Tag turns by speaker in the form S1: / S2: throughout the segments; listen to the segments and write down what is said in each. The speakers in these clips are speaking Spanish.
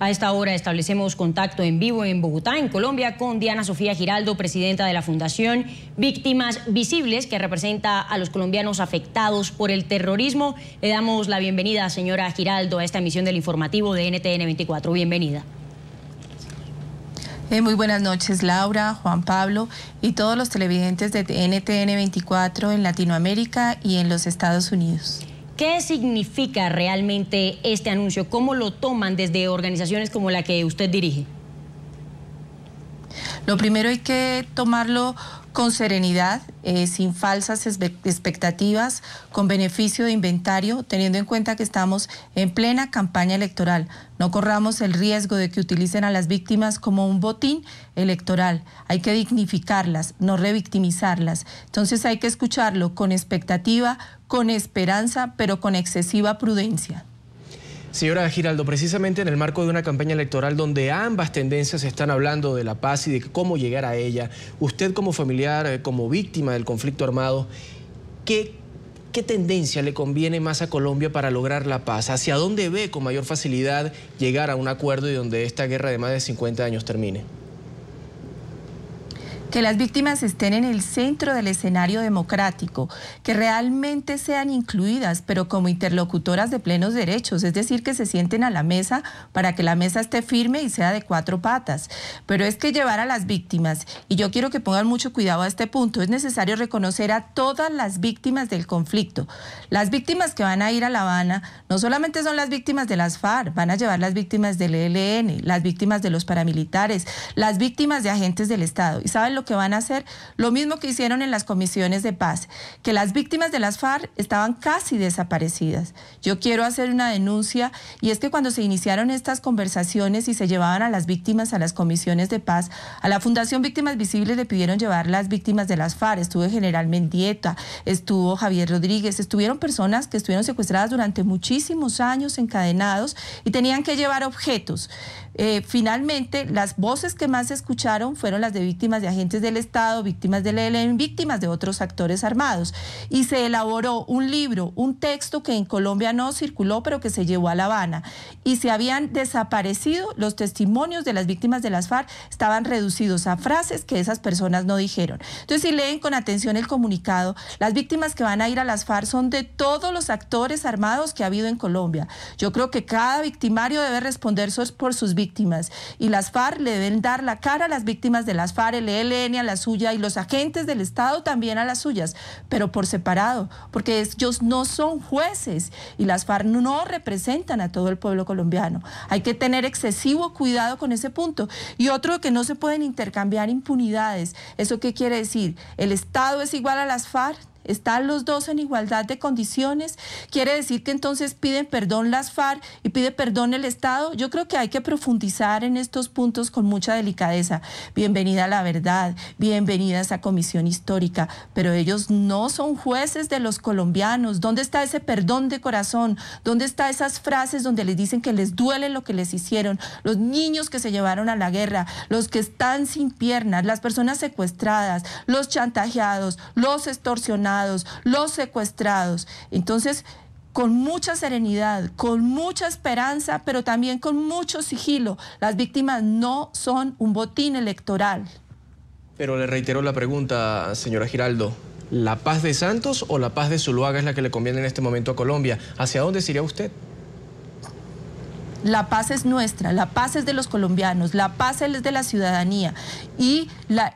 S1: A esta hora establecemos contacto en vivo en Bogotá, en Colombia, con Diana Sofía Giraldo, presidenta de la Fundación Víctimas Visibles, que representa a los colombianos afectados por el terrorismo. Le damos la bienvenida, señora Giraldo, a esta emisión del informativo de NTN 24. Bienvenida.
S2: Muy buenas noches, Laura, Juan Pablo y todos los televidentes de NTN 24 en Latinoamérica y en los Estados Unidos.
S1: ¿Qué significa realmente este anuncio? ¿Cómo lo toman desde organizaciones como la que usted dirige?
S2: Lo primero hay que tomarlo con serenidad, sin falsas expectativas, con beneficio de inventario, teniendo en cuenta que estamos en plena campaña electoral. No corramos el riesgo de que utilicen a las víctimas como un botín electoral. Hay que dignificarlas, no revictimizarlas. Entonces hay que escucharlo con expectativa, con esperanza, pero con excesiva prudencia.
S3: Señora Giraldo, precisamente en el marco de una campaña electoral donde ambas tendencias están hablando de la paz y de cómo llegar a ella, usted como familiar, como víctima del conflicto armado, ¿qué tendencia le conviene más a Colombia para lograr la paz? ¿Hacia dónde ve con mayor facilidad llegar a un acuerdo y donde esta guerra de más de 50 años termine?
S2: Que las víctimas estén en el centro del escenario democrático, que realmente sean incluidas, pero como interlocutoras de plenos derechos, es decir, que se sienten a la mesa para que la mesa esté firme y sea de cuatro patas. Pero es que llevar a las víctimas, y yo quiero que pongan mucho cuidado a este punto, es necesario reconocer a todas las víctimas del conflicto. Las víctimas que van a ir a La Habana no solamente son las víctimas de las FARC, van a llevar las víctimas del ELN, las víctimas de los paramilitares, las víctimas de agentes del Estado. ¿Y saben lo que van a hacer? Lo mismo que hicieron en las comisiones de paz, que las víctimas de las FARC estaban casi desaparecidas. Yo quiero hacer una denuncia, y es que cuando se iniciaron estas conversaciones y se llevaban a las víctimas a las comisiones de paz, a la Fundación Víctimas Visibles le pidieron llevar las víctimas de las FARC. Estuvo el general Mendieta, estuvo Javier Rodríguez, estuvieron personas que estuvieron secuestradas durante muchísimos años, encadenados, y tenían que llevar objetos. Finalmente, las voces que más se escucharon fueron las de víctimas de agentes del Estado, víctimas del ELN, víctimas de otros actores armados. Y se elaboró un libro, un texto que en Colombia no circuló, pero que se llevó a La Habana. Y se habían desaparecido los testimonios de las víctimas de las FARC, estaban reducidos a frases que esas personas no dijeron. Entonces, si leen con atención el comunicado, las víctimas que van a ir a las FARC son de todos los actores armados que ha habido en Colombia. Yo creo que cada victimario debe responder por sus víctimas, y las FARC le deben dar la cara a las víctimas de las FARC, el ELN a la suya y los agentes del Estado también a las suyas, pero por separado, porque ellos no son jueces y las FARC no representan a todo el pueblo colombiano. Hay que tener excesivo cuidado con ese punto. Y otro, que no se pueden intercambiar impunidades. ¿Eso qué quiere decir? ¿El Estado es igual a las FARC? ¿Están los dos en igualdad de condiciones? ¿Quiere decir que entonces piden perdón las FARC y pide perdón el Estado? Yo creo que hay que profundizar en estos puntos con mucha delicadeza. Bienvenida a la verdad, bienvenida a esa comisión histórica, pero ellos no son jueces de los colombianos. ¿Dónde está ese perdón de corazón? ¿Dónde están esas frases donde les dicen que les duele lo que les hicieron? Los niños que se llevaron a la guerra, los que están sin piernas, las personas secuestradas, los chantajeados, los extorsionados, los secuestrados. Entonces, con mucha serenidad, con mucha esperanza, pero también con mucho sigilo. Las víctimas no son un botín electoral.
S3: Pero le reitero la pregunta, señora Giraldo. ¿La paz de Santos o la paz de Zuluaga es la que le conviene en este momento a Colombia? ¿Hacia dónde se iría usted?
S2: La paz es nuestra, la paz es de los colombianos, la paz es de la ciudadanía, y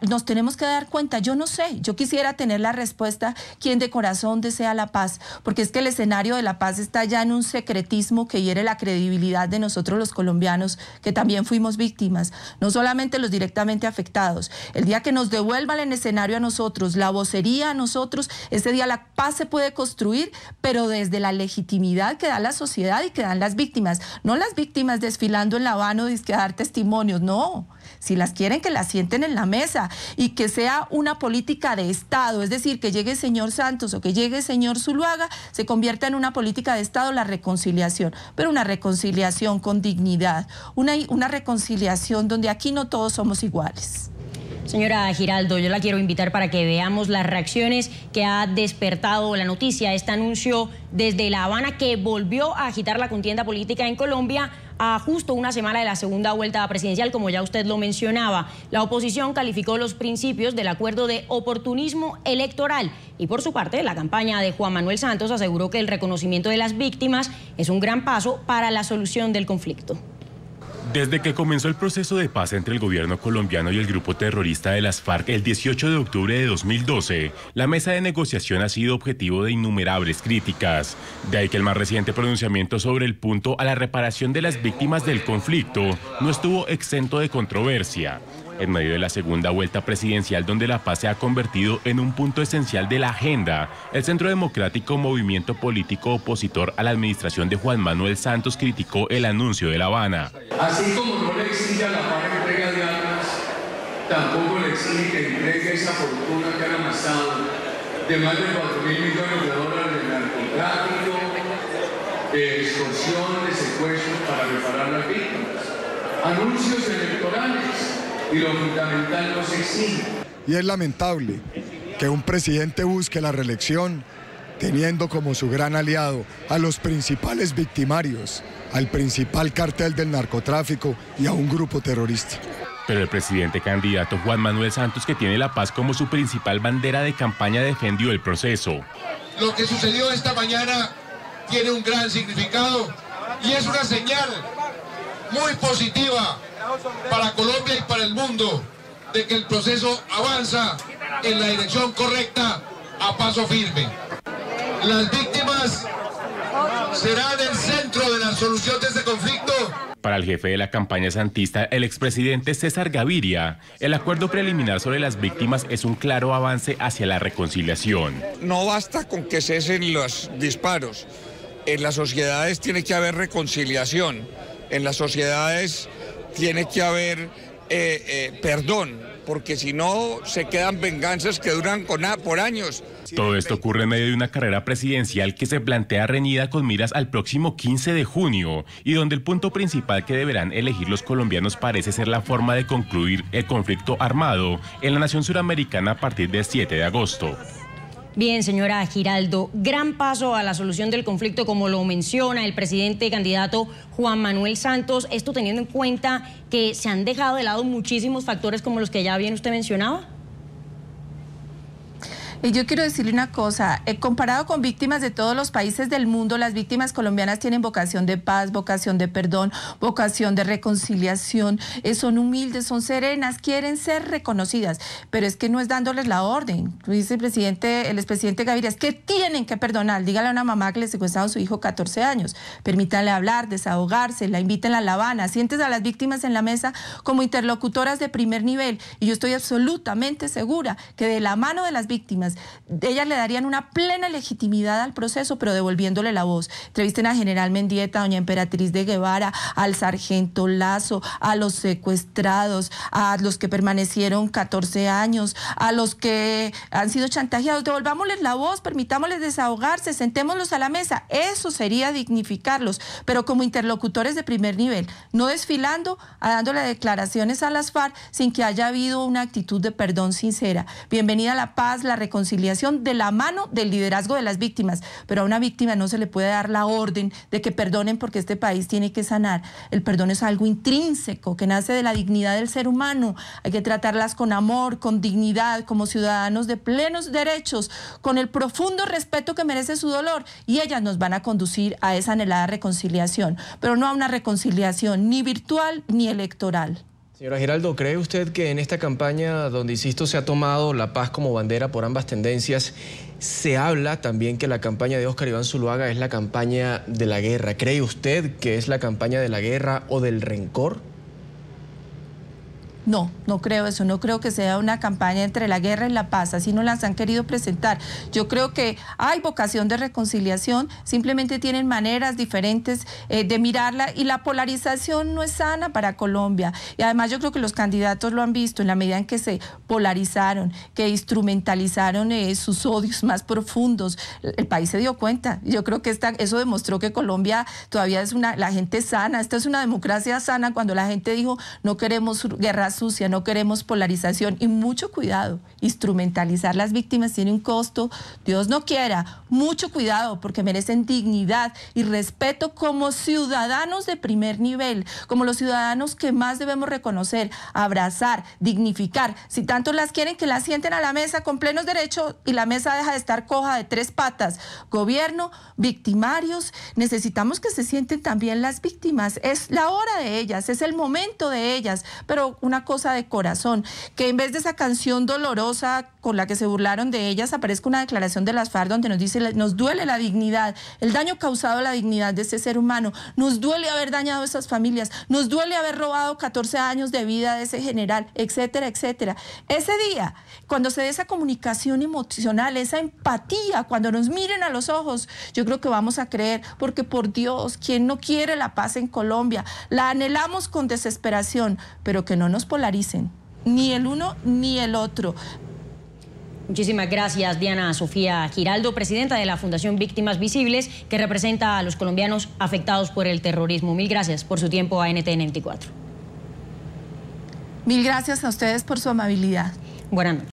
S2: nos tenemos que dar cuenta. Yo no sé, yo quisiera tener la respuesta, quién de corazón desea la paz, porque es que el escenario de la paz está ya en un secretismo que hiere la credibilidad de nosotros los colombianos, que también fuimos víctimas, no solamente los directamente afectados. El día que nos devuelvan el escenario a nosotros, la vocería a nosotros, ese día la paz se puede construir, pero desde la legitimidad que da la sociedad y que dan las víctimas, no las víctimas desfilando en La Habana o a dar testimonios, no. Si las quieren, que las sienten en la mesa, y que sea una política de Estado, es decir, que llegue el señor Santos o que llegue el señor Zuluaga, se convierta en una política de Estado la reconciliación, pero una reconciliación con dignidad, una reconciliación donde aquí no todos somos iguales.
S1: Señora Giraldo, yo la quiero invitar para que veamos las reacciones que ha despertado la noticia, este anuncio desde La Habana que volvió a agitar la contienda política en Colombia A justo una semana de la segunda vuelta presidencial, como ya usted lo mencionaba, la oposición calificó los principios del acuerdo de oportunismo electoral y por su parte la campaña de Juan Manuel Santos aseguró que el reconocimiento de las víctimas es un gran paso para la solución del conflicto.
S4: Desde que comenzó el proceso de paz entre el gobierno colombiano y el grupo terrorista de las FARC el 18 de octubre de 2012, la mesa de negociación ha sido objetivo de innumerables críticas. De ahí que el más reciente pronunciamiento sobre el punto a la reparación de las víctimas del conflicto no estuvo exento de controversia. En medio de la segunda vuelta presidencial, donde la paz se ha convertido en un punto esencial de la agenda, el Centro Democrático, movimiento político opositor a la administración de Juan Manuel Santos, criticó el anuncio de La Habana.
S5: Así como no le exige a la FARC entrega de armas, tampoco le exige que entregue esa fortuna que han amasado de más de 4.000 millones de dólares de narcotráfico, de extorsión, de secuestros para reparar las víctimas. Anuncios electorales. Y lo fundamental no se exige.
S6: Y es lamentable que un presidente busque la reelección teniendo como su gran aliado a los principales victimarios, al principal cartel del narcotráfico y a un grupo terrorista.
S4: Pero el presidente candidato Juan Manuel Santos, que tiene la paz como su principal bandera de campaña, defendió el proceso.
S7: Lo que sucedió esta mañana tiene un gran significado y es una señal muy positiva para Colombia y para el mundo de que el proceso avanza en la dirección correcta a paso firme. Las víctimas serán el centro de la solución de este conflicto.
S4: Para el jefe de la campaña santista, el expresidente César Gaviria, el acuerdo preliminar sobre las víctimas es un claro avance hacia la reconciliación.
S8: No basta con que cesen los disparos. En las sociedades tiene que haber reconciliación. En las sociedades tiene que haber perdón, porque si no se quedan venganzas que duran por años.
S4: Todo esto ocurre en medio de una carrera presidencial que se plantea reñida con miras al próximo 15 de junio y donde el punto principal que deberán elegir los colombianos parece ser la forma de concluir el conflicto armado en la nación suramericana a partir del 7 de agosto.
S1: Bien, señora Giraldo, gran paso a la solución del conflicto, como lo menciona el presidente candidato Juan Manuel Santos, esto teniendo en cuenta que se han dejado de lado muchísimos factores como los que ya bien usted mencionaba.
S2: Y yo quiero decirle una cosa, comparado con víctimas de todos los países del mundo, las víctimas colombianas tienen vocación de paz, vocación de perdón, vocación de reconciliación, son humildes, son serenas, quieren ser reconocidas, pero es que no es dándoles la orden. Dice el expresidente Gaviria, es que tienen que perdonar. Dígale a una mamá que le secuestraron a su hijo 14 años, permítanle hablar, desahogarse, la invítenla a La Habana, siéntese a las víctimas en la mesa como interlocutoras de primer nivel, y yo estoy absolutamente segura que de la mano de las víctimas, ellas le darían una plena legitimidad al proceso, pero devolviéndole la voz. Entrevisten a General Mendieta, doña Emperatriz de Guevara, al sargento Lazo, a los secuestrados, a los que permanecieron 14 años, a los que han sido chantajeados. Devolvámosles la voz, permitámosles desahogarse, sentémoslos a la mesa. Eso sería dignificarlos, pero como interlocutores de primer nivel, no desfilando, dándole declaraciones a las FARC sin que haya habido una actitud de perdón sincera. Bienvenida a la paz, la reconciliación de la mano del liderazgo de las víctimas, pero a una víctima no se le puede dar la orden de que perdonen porque este país tiene que sanar. El perdón es algo intrínseco que nace de la dignidad del ser humano. Hay que tratarlas con amor, con dignidad, como ciudadanos de plenos derechos, con el profundo respeto que merece su dolor, y ellas nos van a conducir a esa anhelada reconciliación, pero no a una reconciliación ni virtual ni electoral.
S3: Señora Giraldo, ¿cree usted que en esta campaña donde, insisto, se ha tomado la paz como bandera por ambas tendencias, se habla también que la campaña de Óscar Iván Zuluaga es la campaña de la guerra? ¿Cree usted que es la campaña de la guerra o del rencor?
S2: No, no creo eso, no creo que sea una campaña entre la guerra y la paz, así no las han querido presentar. Yo creo que hay vocación de reconciliación, simplemente tienen maneras diferentes de mirarla, y la polarización no es sana para Colombia. Y además yo creo que los candidatos lo han visto en la medida en que se polarizaron, que instrumentalizaron sus odios más profundos. El país se dio cuenta. Yo creo que eso demostró que Colombia todavía es la gente sana. Esta es una democracia sana cuando la gente dijo no queremos guerras sucia, no queremos polarización y mucho cuidado. Instrumentalizar las víctimas tiene un costo, Dios no quiera, mucho cuidado porque merecen dignidad y respeto como ciudadanos de primer nivel, como los ciudadanos que más debemos reconocer, abrazar, dignificar. Si tanto las quieren, que las sienten a la mesa con plenos derechos y la mesa deja de estar coja de 3 patas. Gobierno, victimarios, necesitamos que se sienten también las víctimas. Es la hora de ellas, es el momento de ellas, pero una cosa de corazón, que en vez de esa canción dolorosa con la que se burlaron de ellas, aparezca una declaración de las FARC donde nos dice, nos duele la dignidad, el daño causado a la dignidad de este ser humano, nos duele haber dañado a esas familias, nos duele haber robado 14 años de vida de ese general, etcétera, etcétera. Ese día, cuando se dé esa comunicación emocional, esa empatía, cuando nos miren a los ojos, yo creo que vamos a creer, porque por Dios, ¿quién no quiere la paz en Colombia? La anhelamos con desesperación, pero que no nos polaricen, ni el uno ni el otro.
S1: Muchísimas gracias, Diana Sofía Giraldo, presidenta de la Fundación Víctimas Visibles, que representa a los colombianos afectados por el terrorismo. Mil gracias por su tiempo a NTN 24.
S2: Mil gracias a ustedes por su amabilidad.
S1: Buenas noches.